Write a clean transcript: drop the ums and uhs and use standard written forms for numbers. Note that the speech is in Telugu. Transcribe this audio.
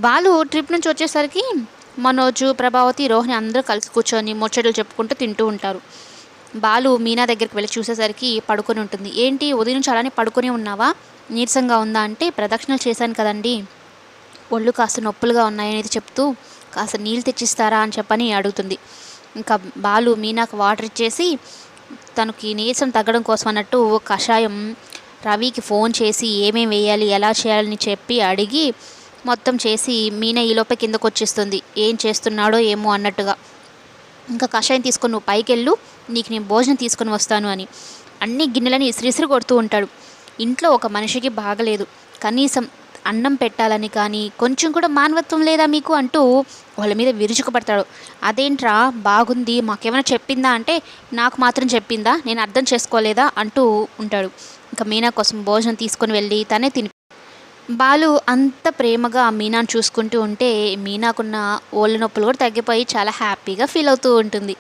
బాలు ట్రిప్ నుంచి వచ్చేసరికి మనోజు, ప్రభావతి, రోహిణి అందరూ కలిసి కూర్చొని ముచ్చట్లు చెప్పుకుంటూ తింటూ ఉంటారు. బాలు మీనా దగ్గరికి వెళ్ళి చూసేసరికి పడుకొని ఉంటుంది. ఏంటి ఉదయం నుంచి అలానే పడుకొని ఉన్నావా, నీరసంగా ఉందా అంటే, ప్రదక్షిణలు చేశాను కదండి, ఒళ్ళు కాస్త నొప్పులుగా ఉన్నాయనేది చెప్తూ కాస్త నీళ్ళు తెచ్చిస్తారా అని చెప్పని అడుగుతుంది. ఇంకా బాలు మీనాకు వాటర్ ఇచ్చేసి తనకి నీరసం తగ్గడం కోసం అన్నట్టు కషాయం రవికి ఫోన్ చేసి ఏమేమి వేయాలి ఎలా చేయాలని చెప్పి అడిగి మొత్తం చేసి మీనా ఈలోపే కిందకు వచ్చేస్తుంది, ఏం చేస్తున్నాడో ఏమో అన్నట్టుగా. ఇంకా కషాయం తీసుకొని నువ్వు పైకి వెళ్ళు, నీకు నేను భోజనం తీసుకొని వస్తాను అని అన్ని గిన్నెలని ఇసిరిసిరి కొడుతూ ఉంటాడు. ఇంట్లో ఒక మనిషికి బాగలేదు, కనీసం అన్నం పెట్టాలని కానీ కొంచెం కూడా మానవత్వం లేదా మీకు అంటూ వాళ్ళ మీద విరుచుకుపడతాడు. అదేంట్రా బాగుంది మాకేమైనా చెప్పిందా అంటే, నాకు మాత్రం చెప్పిందా, నేను అర్థం చేసుకోలేదా అంటూ ఉంటాడు. ఇంకా మీనా కోసం భోజనం తీసుకొని వెళ్ళి తనే తిని బాలు అంత ప్రేమగా మీనాను చూసుకుంటూ ఉంటే మీనాకున్న ఒళ్ళు నొప్పులు కూడా తగ్గిపోయి చాలా హ్యాపీగా ఫీల్ అవుతూ ఉంటుంది.